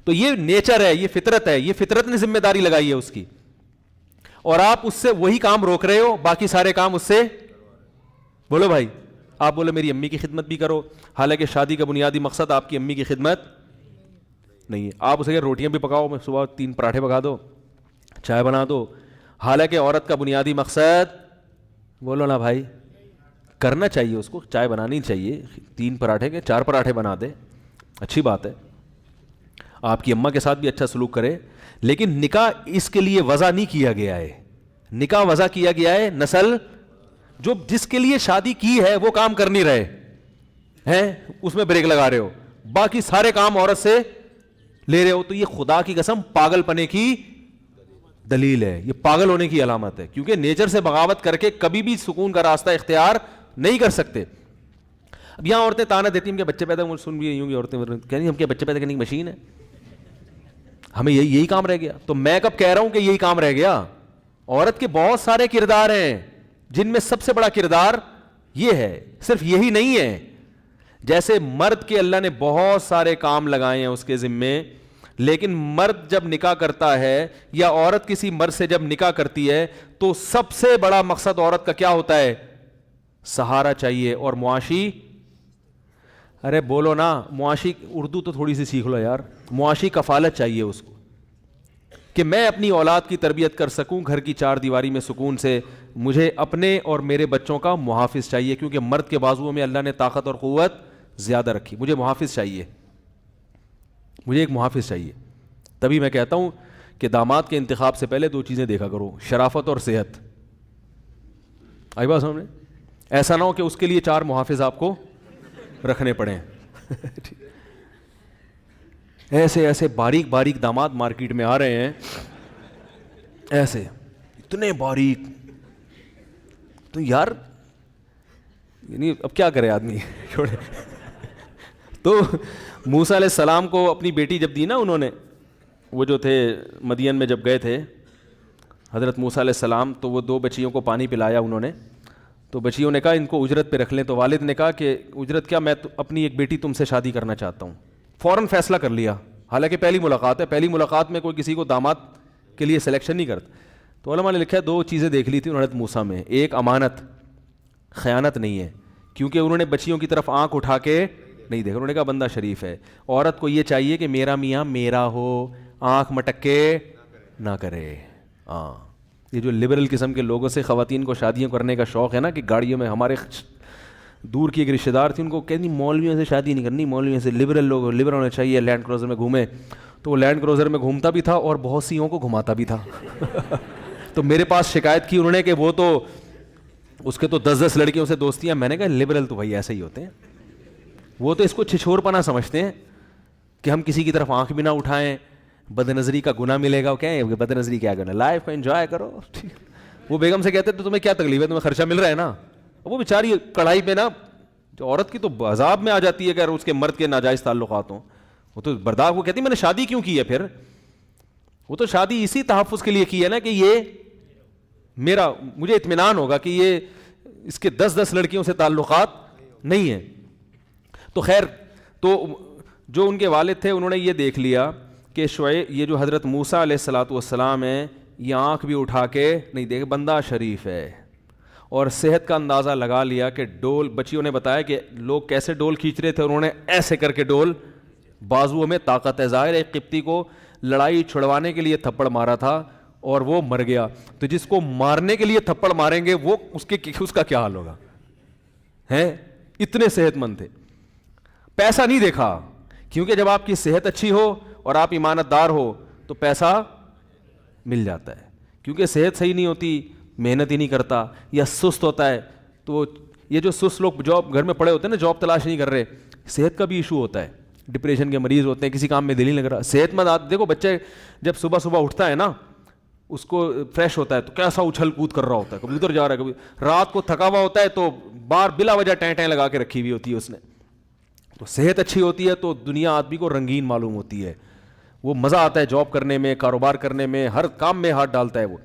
تو یہ نیچر ہے, یہ فطرت ہے, یہ فطرت نے ذمہ داری لگائی ہے اس کی, اور آپ اس سے وہی کام روک رہے ہو, باقی سارے کام اس سے. بولو بھائی, آپ بولو میری امی کی خدمت بھی کرو, حالانکہ شادی کا بنیادی مقصد آپ کی امی کی خدمت نہیں ہے. آپ اسے روٹیاں بھی پکاؤ, میں صبح 3 پراٹھے پکا دو, چائے بنا دو, حالانکہ عورت کا بنیادی مقصد, بولو نا بھائی, کرنا چاہیے اس کو, چائے بنانی چاہیے, 3 پراٹھے کے 4 پراٹھے بنا دے, اچھی بات ہے, آپ کی اماں کے ساتھ بھی اچھا سلوک کرے. لیکن نکاح اس کے لیے وضع نہیں کیا گیا ہے, نکاح وضع کیا گیا ہے نسل, جو جس کے لیے شادی کی ہے وہ کام کر نہیں رہے ہیں, اس میں بریک لگا رہے ہو, باقی سارے کام عورت سے لے رہے ہو. تو یہ خدا کی قسم پاگل پنے کی دلیل ہے, یہ پاگل ہونے کی علامت ہے, کیونکہ نیچر سے بغاوت کر کے کبھی بھی سکون کا راستہ اختیار نہیں کر سکتے. اب یہاں عورتیں تانا دیتی ہیں کہ بچے پیدا, سن بھی ہوں گی عورتیں کہہ رہی ہم کیا بچے پیدا کرنے کی مشین ہے, ہمیں یہی کام رہ گیا. تو میں کب کہہ رہا ہوں کہ یہی کام رہ گیا؟ عورت کے بہت سارے کردار ہیں, جن میں سب سے بڑا کردار یہ ہے, صرف یہی نہیں ہے. جیسے مرد کے اللہ نے بہت سارے کام لگائے ہیں اس کے ذمے, لیکن مرد جب نکاح کرتا ہے یا عورت کسی مرد سے جب نکاح کرتی ہے تو سب سے بڑا مقصد عورت کا کیا ہوتا ہے؟ سہارا چاہیے اور معاشی, ارے بولو نا, معاشی اردو تو تھوڑی سی سیکھ لو یار, معاشی کفالت چاہیے اس کو, کہ میں اپنی اولاد کی تربیت کر سکوں گھر کی 4 دیواری میں سکون سے. مجھے اپنے اور میرے بچوں کا محافظ چاہیے, کیونکہ مرد کے بازوؤں میں اللہ نے طاقت اور قوت زیادہ رکھی. مجھے محافظ چاہیے, مجھے ایک محافظ چاہیے. تبھی میں کہتا ہوں کہ داماد کے انتخاب سے پہلے 2 چیزیں دیکھا کرو, شرافت اور صحت. آئی بات سامنے؟ ایسا نہ ہو کہ اس کے لیے 4 محافظ آپ کو رکھنے پڑیں. ایسے ایسے باریک باریک داماد مارکیٹ میں آ رہے ہیں, ایسے اتنے باریک, تو یار یعنی اب کیا کرے آدمی چھوڑے. تو موسیٰ علیہ السلام کو اپنی بیٹی جب دی نا انہوں نے, وہ جو تھے مدین میں جب گئے تھے حضرت موسیٰ علیہ السلام, تو وہ 2 بچیوں کو پانی پلایا انہوں نے. تو بچیوں نے کہا ان کو اجرت پہ رکھ لیں. تو والد نے کہا کہ اجرت کیا, میں اپنی ایک بیٹی تم سے شادی کرنا چاہتا ہوں. فوراً فیصلہ کر لیا, حالانکہ پہلی ملاقات ہے, پہلی ملاقات میں کوئی کسی کو داماد کے لیے سلیکشن نہیں کرتا. تو علماء نے لکھا ہے 2 چیزیں دیکھ لی تھی حضرت موسیٰ میں, ایک امانت, خیانت نہیں ہے, کیونکہ انہوں نے بچیوں کی طرف آنکھ اٹھا کے نہیں دیکھا, انہوں نے کہا بندہ شریف ہے. عورت کو یہ چاہیے کہ میرا میاں میرا ہو, آنکھ مٹک کے نہ کرے. ہاں, یہ جو لبرل قسم کے لوگوں سے خواتین کو شادیاں کرنے کا شوق ہے نا, کہ گاڑیوں میں, ہمارے دور کی ایک رشتہ دار تھی, ان کو کہتی مولویوں سے شادی نہیں کرنی, مولویوں سے, لبرل لوگ, لبرل ہونا چاہیے, لینڈ کروزر میں گھومے. تو وہ لینڈ کروزر میں گھومتا بھی تھا اور بہت سیوں کو گھماتا بھی تھا. تو میرے پاس شکایت کی انہوں نے کہ وہ تو اس کے تو 10 لڑکیوں سے دوستیاں. میں نے کہا لبرل تو بھائی ایسے ہی ہوتے ہیں, وہ تو اس کو چھچور پنا سمجھتے ہیں کہ ہم کسی کی طرف آنکھ بھی نہ اٹھائیں, بد نظری کا گناہ ملے گا. کیا بد نظری کیا گناہ, لائف کو انجوائے کرو. وہ بیگم سے کہتے تو تمہیں کیا تکلیف ہے, تمہیں خرچہ مل رہا ہے نا. وہ بیچاری کڑھائی پہ نا, جو عورت کی تو عذاب میں آ جاتی ہے اگر اس کے مرد کے ناجائز تعلقات ہوں. وہ تو برداشت, وہ کہتی میں نے شادی کیوں کی ہے, پھر وہ تو شادی اسی تحفظ کے لیے کی ہے نا کہ یہ میرا, مجھے اطمینان ہوگا کہ یہ اس کے 10 لڑکیوں سے تعلقات نہیں ہیں. تو خیر, تو جو ان کے والد تھے انہوں نے یہ دیکھ لیا کہ شعیب, یہ جو حضرت موسیٰ علیہ الصلوۃ والسلام ہیں, یہ آنکھ بھی اٹھا کے نہیں دیکھ, بندہ شریف ہے. اور صحت کا اندازہ لگا لیا کہ ڈول, بچیوں نے بتایا کہ لوگ کیسے ڈول کھینچ رہے تھے, انہوں نے ایسے کر کے ڈول, بازوؤں میں طاقت ہے. ظاہر ایک قبطی کو لڑائی چھڑوانے کے لیے تھپڑ مارا تھا اور وہ مر گیا, تو جس کو مارنے کے لیے تھپڑ ماریں گے وہ اس کا کیا حال ہوگا, ہیں اتنے صحت مند تھے. پیسہ نہیں دیکھا, کیونکہ جب آپ کی صحت اچھی ہو اور آپ ایمانت دار ہو تو پیسہ مل جاتا ہے. کیونکہ صحت صحیح نہیں ہوتی, محنت ہی نہیں کرتا, یا سست ہوتا ہے. تو یہ جو سست لوگ جاب گھر میں پڑے ہوتے ہیں نا, جاب تلاش نہیں کر رہے, صحت کا بھی ایشو ہوتا ہے, ڈپریشن کے مریض ہوتے ہیں, کسی کام میں دل ہی نہیں لگ رہا. صحت مند دیکھو بچے جب صبح صبح اٹھتا ہے نا, اس کو فریش ہوتا ہے تو کیسا اچھل کود کر رہا ہوتا ہے, کبھی ادھر جا رہا ہے, کبھی رات کو تھکا ہوا ہوتا ہے تو بار بلا وجہ ٹیں ٹیں لگا کے رکھی ہوئی ہوتی ہے اس نے. تو صحت اچھی ہوتی ہے تو دنیا آدمی کو رنگین معلوم ہوتی ہے, وہ مزہ آتا ہے جاب کرنے میں, کاروبار کرنے میں, ہر کام میں ہاتھ ڈالتا ہے وہ.